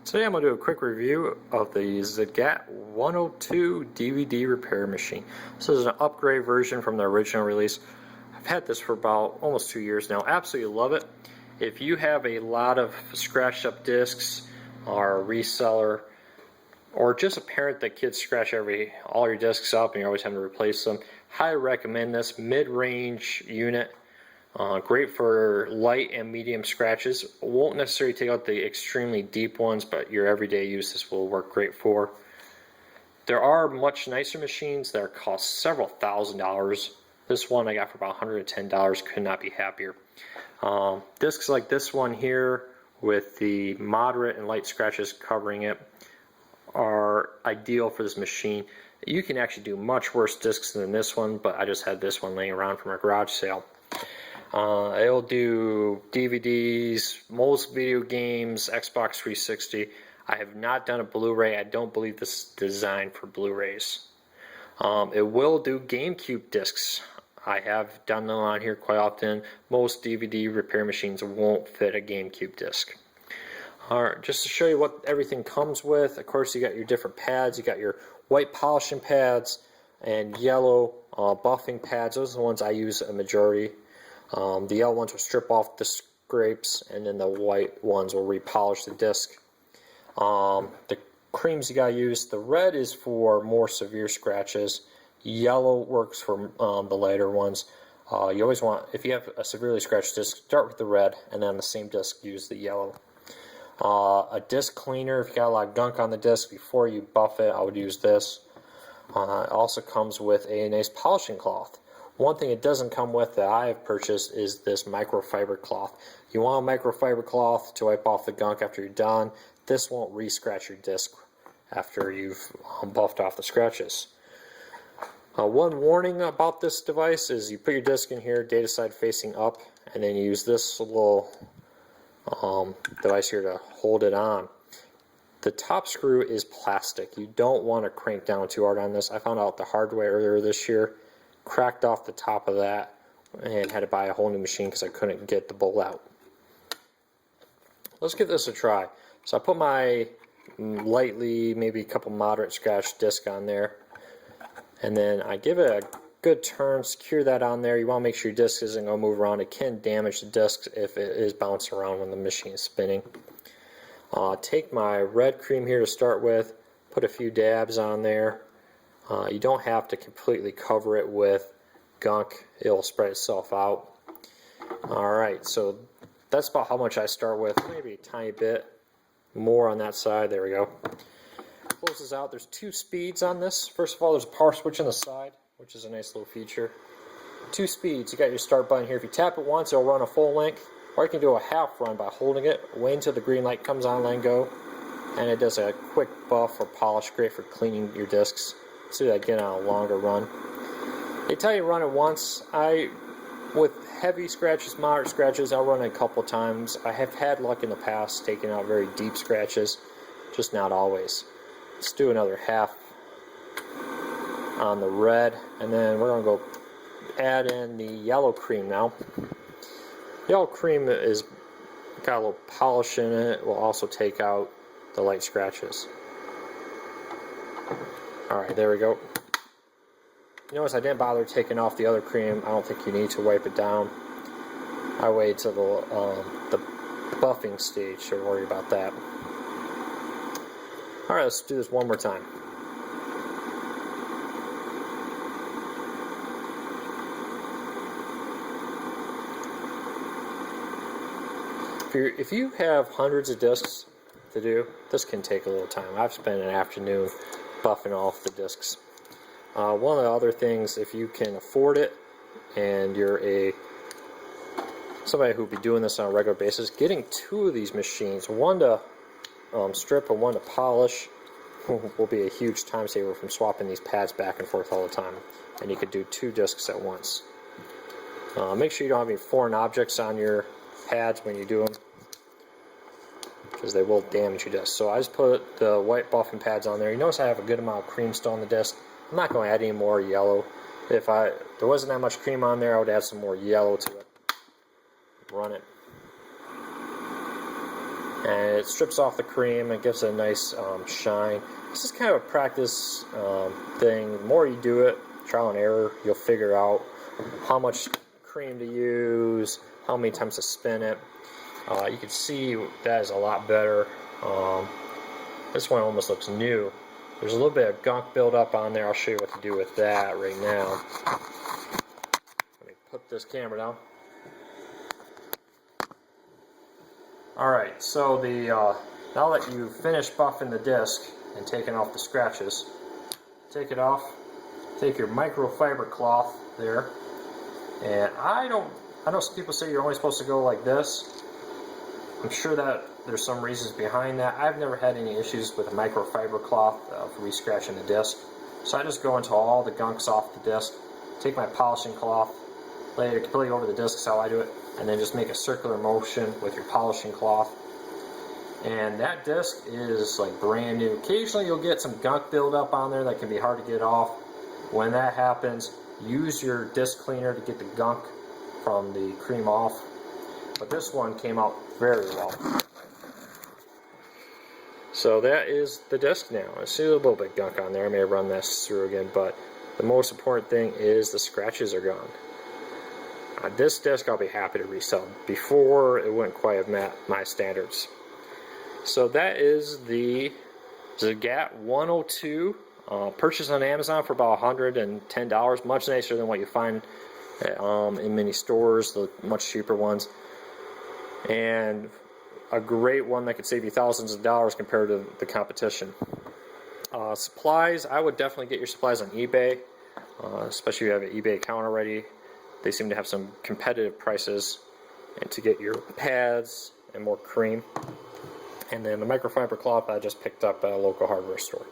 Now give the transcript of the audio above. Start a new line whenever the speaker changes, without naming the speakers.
Today I'm going to do a quick review of the ZDag 102 DVD repair machine. This is an upgrade version from the original release. I've had this for about almost 2 years now. Absolutely love it. If you have a lot of scratched up discs or a reseller or just a parent that kids scratch all your discs up and you're always having to replace them, highly recommend this mid-range unit. Great for light and medium scratches. Won't necessarily take out the extremely deep ones, but your everyday use this will work great for. There are much nicer machines that cost several $1,000s. This one I got for about $110. Could not be happier. Discs like this one here with the moderate and light scratches covering it are ideal for this machine. You can actually do much worse discs than this one, but I just had this one laying around from a garage sale. It'll do DVDs, most video games, Xbox 360. I have not done a Blu-ray. I don't believe this is designed for Blu-rays. It will do GameCube discs. I have done them on here quite often. Most DVD repair machines won't fit a GameCube disc. Alright, just to show you what everything comes with, of course you got your different pads. You got your white polishing pads and yellow buffing pads. Those are the ones I use a majority. The yellow ones will strip off the scrapes, and then the white ones will repolish the disc. The creams you gotta use, the red is for more severe scratches. Yellow works for the lighter ones. You always want, if you have a severely scratched disc, start with the red, and then on the same disc use the yellow. A disc cleaner, if you got a lot of gunk on the disc before you buff it, I would use this. It also comes with a nice polishing cloth. One thing it doesn't come with that I have purchased is this microfiber cloth. You want a microfiber cloth to wipe off the gunk after you're done. This won't re-scratch your disc after you've buffed off the scratches. One warning about this device is you put your disc in here, data side facing up, and then you use this little device here to hold it on. The top screw is plastic. You don't want to crank down too hard on this. I found out the hard way earlier this year. Cracked off the top of that and had to buy a whole new machine because I couldn't get the bolt out. Let's give this a try. So I put my lightly, maybe a couple moderate scratch disc on there, and then I give it a good turn, secure that on there. You want to make sure your disc isn't going to move around. It can damage the disc if it is bouncing around when the machine is spinning. Take my red cream here to start with, put a few dabs on there. You don't have to completely cover it with gunk. It'll spread itself out. Alright, so that's about how much I start with. Maybe a tiny bit more on that side. There we go. Close this out. There's 2 speeds on this. First of all, there's a power switch on the side, which is a nice little feature. 2 speeds. You got your start button here. If you tap it once, it'll run a full length, or you can do a half run by holding it, wait until the green light comes on, letting go, and it does a quick buff or polish, great for cleaning your discs. So that get on a longer run. They tell you run it once. With heavy scratches, moderate scratches, I'll run it a couple times. I have had luck in the past taking out very deep scratches, just not always. Let's do another half on the red, and then we're going to go add in the yellow cream now. Yellow cream is got a little polish in it. It will also take out the light scratches. Alright, there we go. You notice I didn't bother taking off the other cream. I don't think you need to wipe it down. I waited till the buffing stage to worry about that. Alright, let's do this one more time. If you have hundreds of discs to do, this can take a little time. I've spent an afternoon buffing off the discs. One of the other things, if you can afford it and you're somebody who will be doing this on a regular basis, getting 2 of these machines, one to strip and one to polish, will be a huge time saver from swapping these pads back and forth all the time. And you could do 2 discs at once. Make sure you don't have any foreign objects on your pads when you do them, because they will damage your disc. So I just put the white buffing pads on there. You notice I have a good amount of cream still on the disc. I'm not going to add any more yellow. If there wasn't that much cream on there, I would add some more yellow to it. Run it. and it strips off the cream and gives it a nice shine. This is kind of a practice thing. The more you do it, trial and error, you'll figure out how much cream to use, how many times to spin it. You can see that is a lot better. This one almost looks new. There's a little bit of gunk buildup on there. I'll show you what to do with that right now. Let me put this camera down. Alright, so now that you've finished buffing the disc and taking off the scratches, take it off, take your microfiber cloth there, and I know some people say you're only supposed to go like this. I'm sure that there's some reasons behind that. I've never had any issues with a microfiber cloth for re-scratching the disc. So I just go until all the gunk's off the disc, take my polishing cloth, lay it completely over the disc is how I do it, and then just make a circular motion with your polishing cloth. And that disc is like brand new. Occasionally you'll get some gunk buildup on there that can be hard to get off. When that happens, use your disc cleaner to get the gunk from the cream off. But this one came out very well. So that is the disc now. I see a little bit of gunk on there. I may run this through again, but the most important thing is the scratches are gone. This disc I'll be happy to resell. Before, it wouldn't quite have met my standards. So that is the ZDag 102. Purchased on Amazon for about $110. Much nicer than what you find in many stores, the much cheaper ones. And a great one that could save you thousands of dollars compared to the competition. Supplies, I would definitely get your supplies on eBay, especially if you have an eBay account already. They seem to have some competitive prices, and to get your pads and more cream. And then the microfiber cloth I just picked up at a local hardware store.